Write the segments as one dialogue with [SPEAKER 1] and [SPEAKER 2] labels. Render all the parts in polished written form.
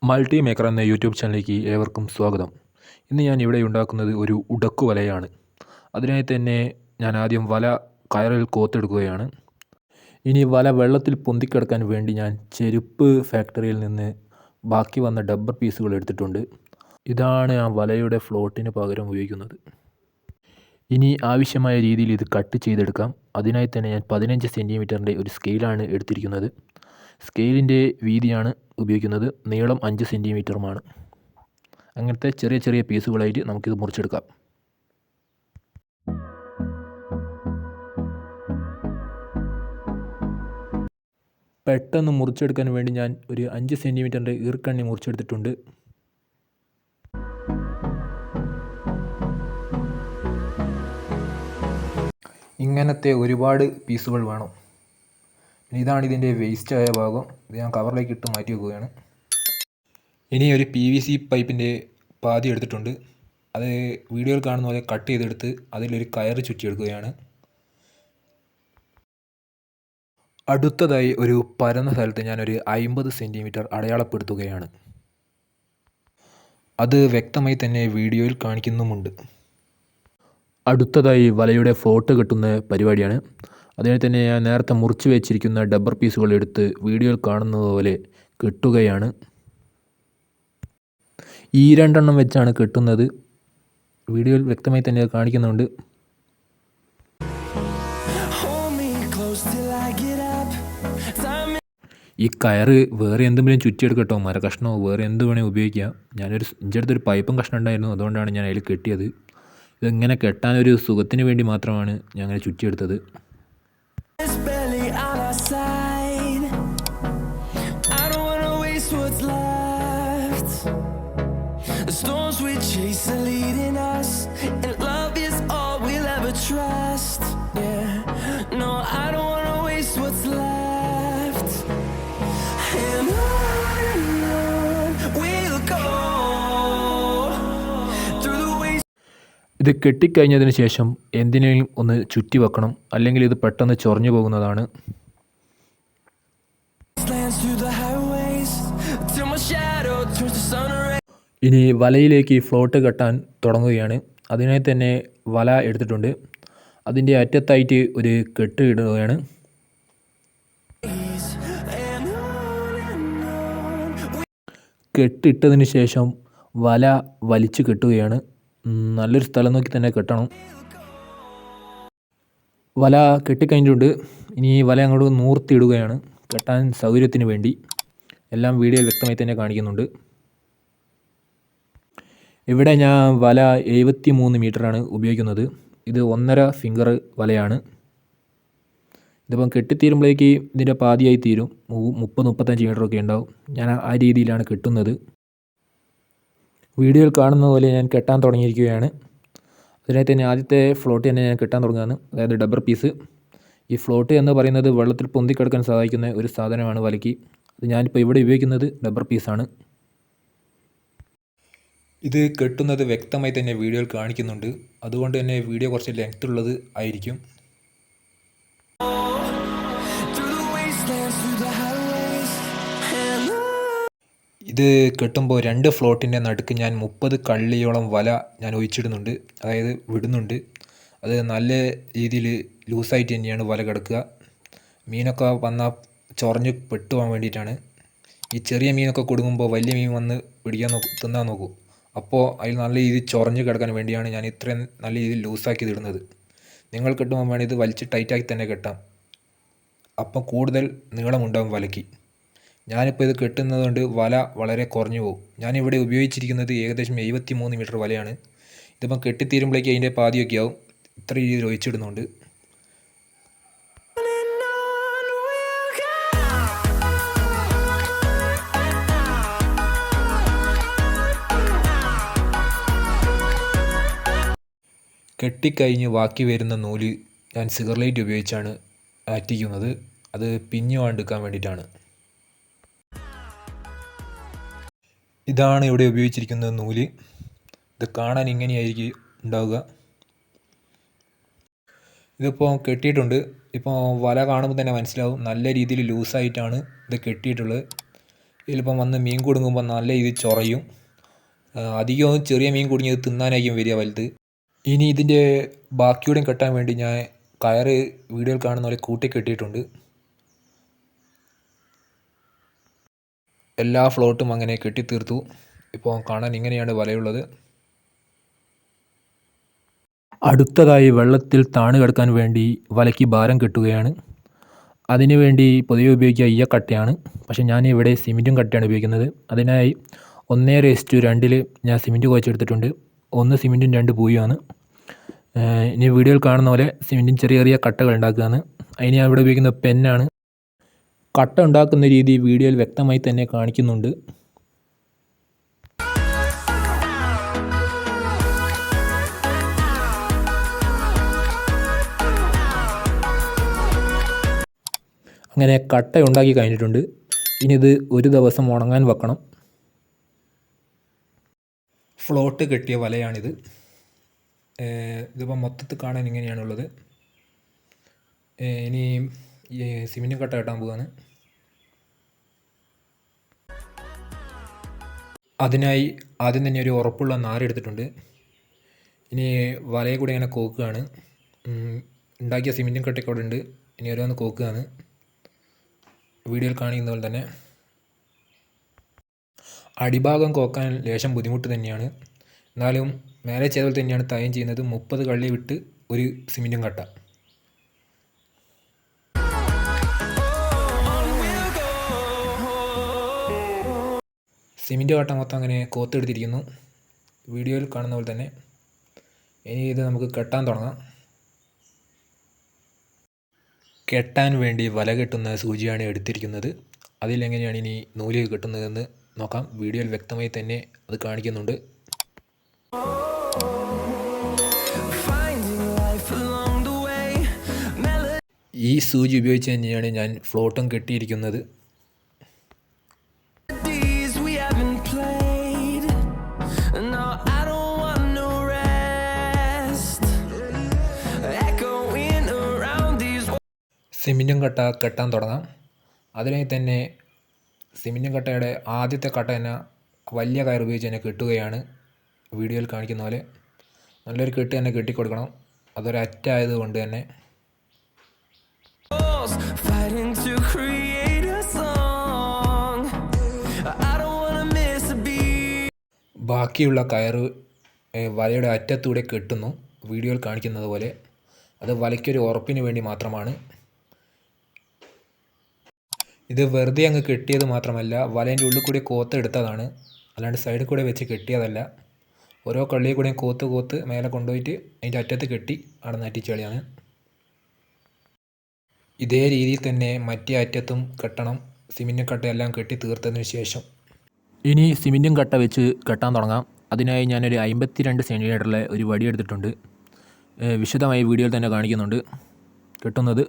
[SPEAKER 1] Multi maker എന്ന YouTube ചാനലിലേക്ക് ഏവർക്കും സ്വാഗതം. ഇന്ന് ഞാൻ ഇവിടെ ഉണ്ടാക്കുന്നത് ഒരു ഉടക്കു വലയാണ്. അതിനായി തന്നെ ഞാൻ ആദ്യം വല കയറിൽ കോർത്തെടുക്കുകയാണ്. ഇനി വല വെള്ളത്തിൽ പൊന്തിക്കിടക്കാൻ വേണ്ടി ഞാൻ ചെരുപ്പ് ഫാക്ടറിയിൽ നിന്ന് ബാക്കി വന്ന ഡബ്ബർ പീസുകൾ എടുത്തിട്ടുണ്ട്. ഇതാണ് ആ വലയുടെ ഫ്ലോട്ടിന് പകരം ഉപയോഗിക്കുന്നത്. ഇനി ആവശ്യമായ രീതിയിൽ ഇത് കട്ട് ചെയ്തെടുക്കാം. അതിനായി തന്നെ ഞാൻ 15 സെൻറ്റിമീറ്ററിൻ്റെ ഒരു സ്കെയിലാണ് എടുത്തിരിക്കുന്നത്. സ്കെയിലിൻ്റെ വീതിയാണ് ഉപയോഗിക്കുന്നത്. നീളം 5 സെൻറ്റിമീറ്ററുമാണ്. അങ്ങനത്തെ ചെറിയ ചെറിയ പീസുകളായിട്ട് നമുക്കിത് മുറിച്ചെടുക്കാം. പെട്ടെന്ന് മുറിച്ചെടുക്കാൻ വേണ്ടി ഞാൻ ഒരു 5 സെൻറ്റിമീറ്ററിൻ്റെ ഈർക്കണ്ണി മുറിച്ചെടുത്തിട്ടുണ്ട്. ഇങ്ങനത്തെ ഒരുപാട് പീസുകൾ വേണം. ഇതാണ് ഇതിൻ്റെ വേസ്റ്റായ ഭാഗം. ഇത് ഞാൻ കവറിലേക്ക് ഇട്ട് മാറ്റി വെക്കുകയാണ്. ഇനി ഒരു PVC പൈപ്പിൻ്റെ പാതി എടുത്തിട്ടുണ്ട്. അത് വീഡിയോയിൽ കാണുന്ന പോലെ കട്ട് ചെയ്തെടുത്ത് അതിലൊരു കയറ് ചുറ്റിയെടുക്കുകയാണ്. അടുത്തതായി ഒരു പരന്ന സ്ഥലത്ത് ഞാനൊരു 50 സെൻറ്റിമീറ്റർ അടയാളപ്പെടുത്തുകയാണ്. അത് വ്യക്തമായി തന്നെ വീഡിയോയിൽ കാണിക്കുന്നുമുണ്ട്. അടുത്തതായി വലയുടെ ഫ്ലോട്ട് കെട്ടുന്ന പരിപാടിയാണ്. അതിനായി തന്നെ ഞാൻ നേരത്തെ മുറിച്ച് വെച്ചിരിക്കുന്ന ഡബ്ബർ പീസുകൾ എടുത്ത് വീഡിയോയിൽ കാണുന്നത് പോലെ കെട്ടുകയാണ്. ഈ 2 എണ്ണം വെച്ചാണ് കെട്ടുന്നത്. വീഡിയോയിൽ വ്യക്തമായി തന്നെ കാണിക്കുന്നുണ്ട്. ഈ കയറ് വേറെ എന്തെങ്കിലും ചുറ്റിയെടുക്കട്ടോ, മരക്കഷ്ണമോ വേറെ എന്ത് വേണമെങ്കിൽ ഉപയോഗിക്കാം. എൻ്റെ അടുത്തൊരു പൈപ്പും കഷ്ണം ഉണ്ടായിരുന്നു. അതുകൊണ്ടാണ് ഞാൻ അതിൽ കെട്ടിയത്. ഇതിങ്ങനെ കെട്ടാനൊരു സുഖത്തിന് വേണ്ടി മാത്രമാണ് ഞാൻ അങ്ങനെ ചുറ്റിയെടുത്തത്. ഇത് കെട്ടിക്കഴിഞ്ഞതിന് ശേഷം എന്തിനേലും ഒന്ന് ചുറ്റി വെക്കണം, അല്ലെങ്കിൽ ഇത് പെട്ടെന്ന് ചൊറിഞ്ഞു പോകുന്നതാണ്. ഇനി വലയിലേക്ക് ഫ്ലോട്ട് കെട്ടാൻ തുടങ്ങുകയാണ്. അതിനായി തന്നെ വല എടുത്തിട്ടുണ്ട്. അതിൻ്റെ അറ്റത്തായിട്ട് ഒരു കെട്ട് ഇടുകയാണ്. കെട്ടിട്ടതിന് ശേഷം വല വലിച്ചു കെട്ടുകയാണ്. നല്ലൊരു സ്ഥലം നോക്കി തന്നെ കെട്ടണം. വല കെട്ടിക്കഴിഞ്ഞിട്ടുണ്ട്. ഇനി വല അങ്ങോട്ട് നൂർത്തിയിടുകയാണ് കെട്ടാൻ സൗകര്യത്തിന് വേണ്ടി. എല്ലാം വീഡിയോയിൽ വ്യക്തമായി തന്നെ കാണിക്കുന്നുണ്ട്. ഇവിടെ ഞാൻ വല 73 മീറ്ററാണ് ഉപയോഗിക്കുന്നത്. ഇത് 1.5 ഫിംഗർ വലയാണ്. ഇതിപ്പം കെട്ടിത്തീരുമ്പോഴേക്ക് ഇതിൻ്റെ പാതിയായി തീരും. 30-35 മീറ്ററൊക്കെ ഉണ്ടാവും. ഞാൻ ആ രീതിയിലാണ് കെട്ടുന്നത്. വീഡിയോയിൽ കാണുന്ന പോലെ ഞാൻ കെട്ടാൻ തുടങ്ങിയിരിക്കുകയാണ്. അതിനായി തന്നെ ആദ്യത്തെ ഫ്ലോട്ട് തന്നെ ഞാൻ കെട്ടാൻ തുടങ്ങുകയാണ്. അതായത് ഡബ്ബർ പീസ്. ഈ ഫ്ലോട്ട് എന്ന് പറയുന്നത് വെള്ളത്തിൽ പൊന്തിക്കിടക്കാൻ സഹായിക്കുന്ന ഒരു സാധനമാണ് വലയ്ക്ക്. അത് ഞാനിപ്പോൾ ഇവിടെ ഉപയോഗിക്കുന്നത് ഡബ്ബർ പീസാണ്. ഇത് കെട്ടുന്നത് വ്യക്തമായി തന്നെ വീഡിയോയിൽ കാണിക്കുന്നുണ്ട്. അതുകൊണ്ട് തന്നെ വീഡിയോ കുറച്ച് ലെങ്ത് ഉള്ളത് ആയിരിക്കും. ഇത് കെട്ടുമ്പോൾ 2 ഫ്ലോട്ടിൻ്റെ നടുക്ക് ഞാൻ 30 കള്ളിയോളം വല ഞാൻ ഒഴിച്ചിടുന്നുണ്ട്, അതായത് വിടുന്നുണ്ട്. അത് നല്ല രീതിയിൽ ലൂസായിട്ട് തന്നെയാണ് വല കിടക്കുക. മീനൊക്കെ വന്നാൽ ചൊറിഞ്ഞ് പെട്ടുപോകാൻ വേണ്ടിയിട്ടാണ്. ഈ ചെറിയ മീനൊക്കെ കൊടുക്കുമ്പോൾ വലിയ മീൻ വന്ന് തിന്നാൻ നോക്കും. അപ്പോൾ അതിൽ നല്ല രീതിയിൽ ചൊറിഞ്ഞ് കിടക്കാൻ വേണ്ടിയാണ് ഞാൻ ഇത്രയും നല്ല രീതിയിൽ ലൂസാക്കി ഇടുന്നത്. നിങ്ങൾ കെട്ടുമ്പോൾ വേണം ഇത് വലിച്ച് ടൈറ്റാക്കി തന്നെ കെട്ടാം. അപ്പം കൂടുതൽ നീളമുണ്ടാകും വലയ്ക്ക്. ഞാനിപ്പോൾ ഇത് കെട്ടുന്നത് കൊണ്ട് വല വളരെ കുറഞ്ഞു പോകും. ഞാനിവിടെ ഉപയോഗിച്ചിരിക്കുന്നത് ഏകദേശം 73 മീറ്റർ വലയാണ്. ഇതിപ്പം കെട്ടിത്തീരുമ്പോഴേക്ക് അതിൻ്റെ പാതിയൊക്കെ ആവും. ഇത്ര രീതിയിൽ ഒഴിച്ചിടുന്നുണ്ട്. കെട്ടിക്കഴിഞ്ഞ് ബാക്കി വരുന്ന നൂല് ഞാൻ സിഗർലൈറ്റ് ഉപയോഗിച്ചാണ് ആറ്റിക്കുന്നത്. അത് പിഞ്ഞു പോകാണ്ടിരിക്കാൻ വേണ്ടിയിട്ടാണ്. ഇതാണ് ഇവിടെ ഉപയോഗിച്ചിരിക്കുന്ന നൂല്. ഇത് കാണാൻ ഇങ്ങനെയായിരിക്കും ഉണ്ടാവുക. ഇതിപ്പോൾ കെട്ടിയിട്ടുണ്ട്. ഇപ്പോൾ വല കാണുമ്പോൾ തന്നെ മനസ്സിലാവും നല്ല രീതിയിൽ ലൂസായിട്ടാണ് ഇത് കെട്ടിയിട്ടുള്ളത്. ഇതിലിപ്പം വന്ന് മീൻ കുടുങ്ങുമ്പോൾ നല്ല ഇത് ചൊറയും. അധികവും ചെറിയ മീൻ കുടുങ്ങിയത് തിന്നാനായിരിക്കും വരിക വലുത്. ഇനി ഇതിൻ്റെ ബാക്കിയൂടെയും കെട്ടാൻ വേണ്ടി ഞാൻ കയറ് വീഡിയോയിൽ കാണുന്ന പോലെ കൂട്ടി കെട്ടിയിട്ടുണ്ട്. എല്ലാ ഫ്ലോട്ടും അങ്ങനെ കെട്ടിത്തീർത്തു. ഇപ്പോൾ കാണാൻ ഇങ്ങനെയാണ് വലയുള്ളത്. അടുത്തതായി വെള്ളത്തിൽ താണു കിടക്കാൻ വേണ്ടി വലയ്ക്ക് ഭാരം കെട്ടുകയാണ്. അതിനുവേണ്ടി പൊതുവെ ഉപയോഗിക്കുക ഈയക്കട്ടയാണ്. പക്ഷേ ഞാൻ ഇവിടെ സിമെൻറ്റും കട്ടയാണ് ഉപയോഗിക്കുന്നത്. അതിനായി 1:2 ഞാൻ സിമെൻറ്റ് കുഴച്ചെടുത്തിട്ടുണ്ട്. 1 സിമെൻറ്റും 2 പൂയുമാണ്. ഇനി വീഡിയോയിൽ കാണുന്ന പോലെ സിമെൻറ്റും ചെറിയ ചെറിയ കട്ടകൾ ഉണ്ടാക്കുകയാണ്. അതിന് ഞാൻ ഇവിടെ ഉപയോഗിക്കുന്ന പെന്നാണ്. കട്ട ഉണ്ടാക്കുന്ന രീതി വീഡിയോയിൽ വ്യക്തമായി തന്നെ കാണിക്കുന്നുണ്ട്. അങ്ങനെ കട്ട ഉണ്ടാക്കി കഴിഞ്ഞിട്ടുണ്ട്. ഇനി ഇത് ഒരു ദിവസം ഉണങ്ങാൻ വെക്കണം. ഫ്ലോട്ട് കെട്ടിയ വലയാണിത്. ഇതിപ്പോൾ മൊത്തത്തിൽ കാണാൻ ഇങ്ങനെയാണുള്ളത്. ഇനി സിമെൻറ്റും കട്ട കെട്ടാൻ പോവാണ്. അതിനായി ആദ്യം തന്നെ ഒരു ഉറപ്പുള്ള നാരെടുത്തിട്ടുണ്ട്. ഇനി വലയെ കൂടി ഇങ്ങനെ കോക്കുകയാണ്. ഉണ്ടാക്കിയ സിമെൻറ്റും കട്ടയൊക്കെ അവിടെ ഉണ്ട്. ഇനി ഓരോന്ന് കോക്കുകയാണ്. വീഡിയോയിൽ കാണിക്കുന്ന പോലെ തന്നെ അടിഭാഗം കോക്കാൻ ലേശം ബുദ്ധിമുട്ട് തന്നെയാണ്. എന്നാലും മേലെ ചെയ്ത പോലെ തന്നെയാണ് തായം ചെയ്യുന്നത്. 30 കള്ളി വിട്ട് ഒരു സിമെൻറ്റും കട്ട. സിമെൻറ്റ് കട്ട മൊത്തം അങ്ങനെ കോത്തെടുത്തിരിക്കുന്നു വീഡിയോയിൽ കാണുന്ന പോലെ തന്നെ. ഇനി ഇത് നമുക്ക് കെട്ടാൻ തുടങ്ങാം. കെട്ടാൻ വേണ്ടി വല കെട്ടുന്ന സൂചിയാണ് എടുത്തിരിക്കുന്നത്. അതിലെങ്ങനെയാണ് ഇനി നൂല് കെട്ടുന്നതെന്ന് നോക്കാം. വീഡിയോയിൽ വ്യക്തമായി തന്നെ അത് കാണിക്കുന്നുണ്ട്. ഈ സൂചി ഉപയോഗിച്ച് തന്നെയാണ് ഞാൻ ഫ്ലോട്ടും കെട്ടിയിരിക്കുന്നത്. സിമെൻറ്റും കട്ട കെട്ടാൻ തുടങ്ങാം. അതിനായി തന്നെ സിമെൻറ്റും കട്ടയുടെ ആദ്യത്തെ കട്ട തന്നെ വലിയ കയർ ഉപയോഗിച്ച് തന്നെ കെട്ടുകയാണ്. വീഡിയോയിൽ കാണിക്കുന്ന പോലെ നല്ലൊരു കെട്ട് തന്നെ കെട്ടിക്കൊടുക്കണം. അതൊരറ്റായത് കൊണ്ട് തന്നെ ബാക്കിയുള്ള കയറ് വലയുടെ അറ്റത്തൂടെ കെട്ടുന്നു. വീഡിയോയിൽ കാണിക്കുന്നത് പോലെ. അത് വലയ്ക്കൊരു ഉറപ്പിന് വേണ്ടി മാത്രമാണ്. ഇത് വെറുതെ അങ്ങ് കെട്ടിയത് മാത്രമല്ല, വലേൻ്റെ ഉള്ളിൽ കൂടി കോത്തെടുത്തതാണ്. അല്ലാണ്ട് സൈഡിൽ കൂടെ വെച്ച് കെട്ടിയതല്ല. ഓരോ കള്ളിയിൽ കൂടെയും കോത്ത് മേലെ കൊണ്ടുപോയിട്ട് അതിൻ്റെ അറ്റത്ത് കെട്ടി അവിടെ നറ്റിച്ച് കളിയാണ്. ഇതേ രീതിയിൽ തന്നെ മറ്റേ അറ്റത്തും കെട്ടണം. സിമെൻറ്റും കട്ടയെല്ലാം കെട്ടി തീർത്തതിന് ശേഷം ഇനി സിമെൻറ്റും കട്ട വെച്ച് കെട്ടാൻ തുടങ്ങാം. അതിനായി ഞാനൊരു 52 സെൻറ്റിമീറ്ററിലെ ഒരു വടി എടുത്തിട്ടുണ്ട്. വിശദമായി വീഡിയോയിൽ തന്നെ കാണിക്കുന്നുണ്ട് കെട്ടുന്നത്.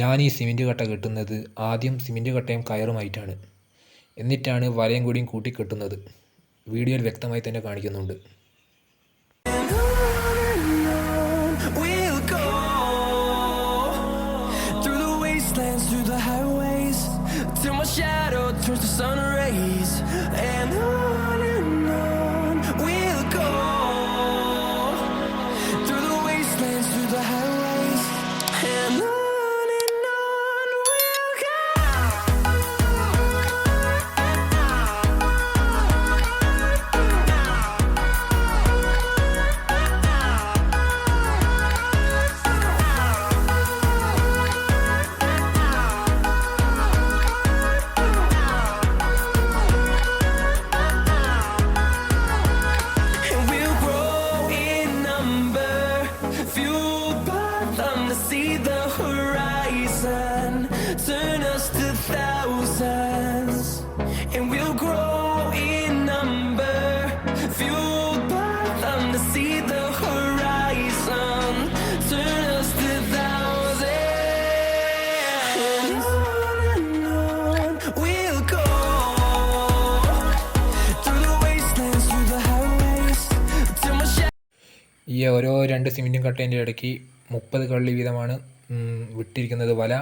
[SPEAKER 1] ഞാൻ ഈ സിമെൻറ്റ് കട്ട കെട്ടുന്നത് ആദ്യം സിമെൻറ്റ് കട്ടയും കയറുമായിട്ടാണ്. എന്നിട്ടാണ് വലയും കൂടിയും കൂട്ടി കെട്ടുന്നത്. വീഡിയോയിൽ വ്യക്തമായി തന്നെ കാണിക്കുന്നുണ്ട്. ഈ ഓരോ 2 സിമെൻറ്റും കട്ടേൻ്റെ ഇടയ്ക്ക് 30 കള്ളി വീതമാണ് വിട്ടിരിക്കുന്നത് വല.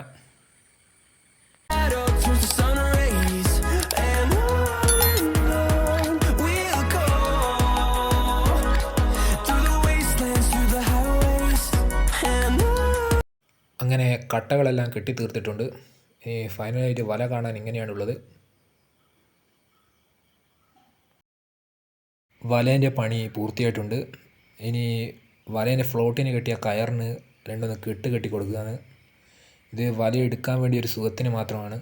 [SPEAKER 1] കട്ടകളെല്ലാം കെട്ടി തീർത്തിട്ടുണ്ട്. ഈ ഫൈനലായിട്ട് വല കാണാൻ ഇങ്ങനെയാണുള്ളത്. വലേൻ്റെ പണി പൂർത്തിയായിട്ടുണ്ട്. ഇനി വലേൻ്റെ ഫ്ലോട്ടിന് കെട്ടിയ കയറിന് രണ്ടൊന്ന് കെട്ടി കൊടുക്കുകയാണ്. ഇത് വല എടുക്കാൻ വേണ്ടി ഒരു സുഖത്തിന് മാത്രമാണ്.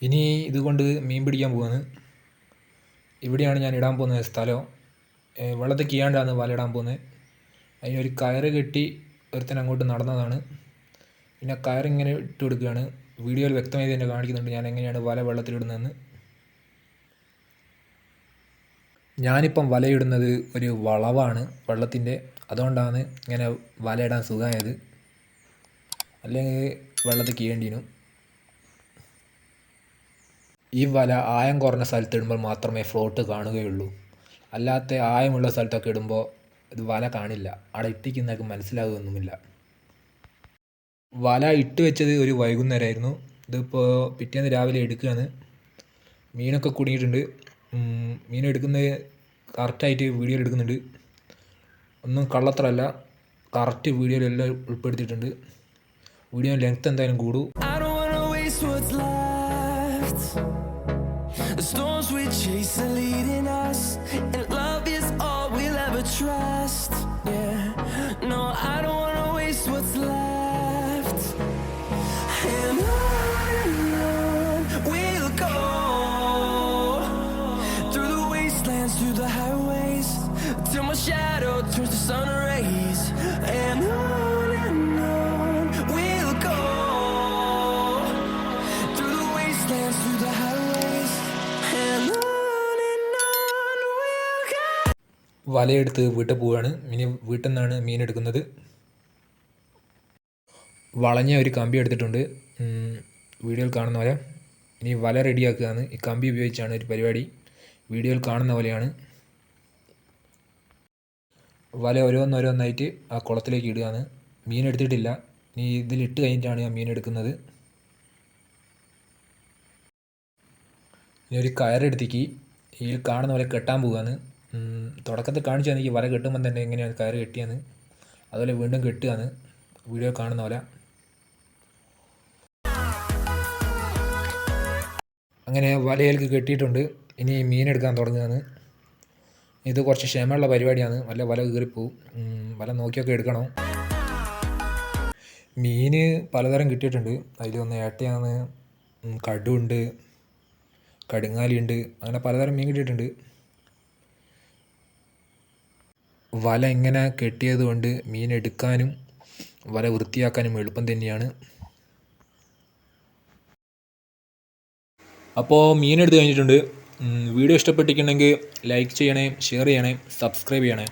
[SPEAKER 1] ഇനി ഇതുകൊണ്ട് മീൻ പിടിക്കാൻ പോവാണ്. ഇവിടെയാണ് ഞാൻ ഇടാൻ പോകുന്ന സ്ഥലം. വെള്ളത്തിൽ കീഴാണ്ടാണ് വല ഇടാൻ പോകുന്നത്. അതിനൊരു കയറ് കെട്ടി ഒരുത്തൻ അങ്ങോട്ട് നടന്നതാണ്. പിന്നെ കയറിങ്ങനെ ഇട്ട് കൊടുക്കുകയാണ്. വീഡിയോയിൽ വ്യക്തമായി തന്നെ കാണിക്കുന്നുണ്ട് ഞാൻ എങ്ങനെയാണ് വല വെള്ളത്തിലിടുന്നതെന്ന്. ഞാനിപ്പം വലയിടുന്നത് ഒരു വളവാണ് വെള്ളത്തിൻ്റെ. അതുകൊണ്ടാണ് ഇങ്ങനെ വലയിടാൻ സുഖമായത്. അല്ലെങ്കിൽ വെള്ളത്തിൽ കീഴേണ്ടിനു. ഈ വല ആയം കുറഞ്ഞ സ്ഥലത്തിടുമ്പോൾ മാത്രമേ ഫ്ലോട്ട് കാണുകയുള്ളൂ. അല്ലാത്ത ആയമുള്ള സ്ഥലത്തൊക്കെ ഇടുമ്പോൾ ഇത് വല കാണില്ല. അവിടെ ഇട്ടിക്കുന്നതൊക്കെ മനസ്സിലാകുകയൊന്നുമില്ല. വല ഇട്ട് വെച്ചത് ഒരു വൈകുന്നേരമായിരുന്നു. ഇതിപ്പോൾ പിറ്റേന്ന് രാവിലെ എടുക്കുകയാണ്. മീനൊക്കെ കുടുങ്ങിയിട്ടുണ്ട്. മീൻ എടുക്കുന്നത് കറക്റ്റായിട്ട് വീഡിയോയിൽ എടുക്കുന്നുണ്ട്. ഒന്നും കള്ളത്തരമല്ല, കറക്റ്റ് വീഡിയോയിലെല്ലാം ഉൾപ്പെടുത്തിയിട്ടുണ്ട്. വീഡിയോ ലെങ്ത് എന്തായാലും കൂടും.
[SPEAKER 2] The storms we chase are leading us, and love is all we'll ever trust. Yeah, no, I don't wanna waste what's left. And on we'll go, through the wastelands, through the highways, till my shadow turns to sun rays. And on we'll go, through the wastelands, through the highways.
[SPEAKER 1] വലയെടുത്ത് വീട്ടിൽ പോവുകയാണ്. ഇനി വീട്ടിൽ നിന്നാണ് മീൻ എടുക്കുന്നത്. വളഞ്ഞ ഒരു കമ്പി എടുത്തിട്ടുണ്ട്, വീഡിയോയിൽ കാണുന്ന പോലെ. ഇനി വല റെഡിയാക്കുകയാണ്. ഈ കമ്പി ഉപയോഗിച്ചാണ് ഒരു പരിപാടി. വീഡിയോയിൽ കാണുന്ന പോലെയാണ്. വല ഓരോന്നോരോന്നായിട്ട് ആ കുളത്തിലേക്ക് ഇടുകയാണ്. മീൻ എടുത്തിട്ടില്ല. ഇനി ഇതിലിട്ട് കഴിഞ്ഞിട്ടാണ് ഞാൻ മീൻ എടുക്കുന്നത്. ഇനി ഒരു കയറെടുത്തേക്ക് ഈ കാണുന്ന പോലെ കെട്ടാൻ പോവുകയാണ്. തുടക്കത്തിൽ കാണിച്ചു എനിക്ക് വല കെട്ടുമ്പോൾ തന്നെ എങ്ങനെയാണ് കയറ് കെട്ടിയെന്ന്. അതുപോലെ വീണ്ടും കെട്ടുകയാണ് വീഡിയോ കാണുന്ന പോലെ. അങ്ങനെ വലയിലേക്ക് കെട്ടിയിട്ടുണ്ട്. ഇനി മീൻ എടുക്കാൻ തുടങ്ങുകയാണ്. ഇത് കുറച്ച് ക്ഷമയുള്ള പരിപാടിയാണ്. വല കീറിപ്പോവും. വല നോക്കിയൊക്കെ എടുക്കണം. മീൻ പലതരം കിട്ടിയിട്ടുണ്ട്. അതിലൊന്ന് ഏട്ടയാണ്, കടുണ്ട്, കടുങ്ങാലിയുണ്ട്, അങ്ങനെ പലതരം മീൻ കിട്ടിയിട്ടുണ്ട്. വല ഇങ്ങനെ കെട്ടിയത് കൊണ്ട് മീൻ എടുക്കാനും വല വൃത്തിയാക്കാനും എളുപ്പം തന്നെയാണ്. അപ്പോൾ മീൻ എടുത്ത് കഴിഞ്ഞിട്ടുണ്ട്. വീഡിയോ ഇഷ്ടപ്പെട്ടിട്ടുണ്ടെങ്കിൽ ലൈക്ക് ചെയ്യണേ, ഷെയർ ചെയ്യണേ, സബ്സ്ക്രൈബ് ചെയ്യണേ.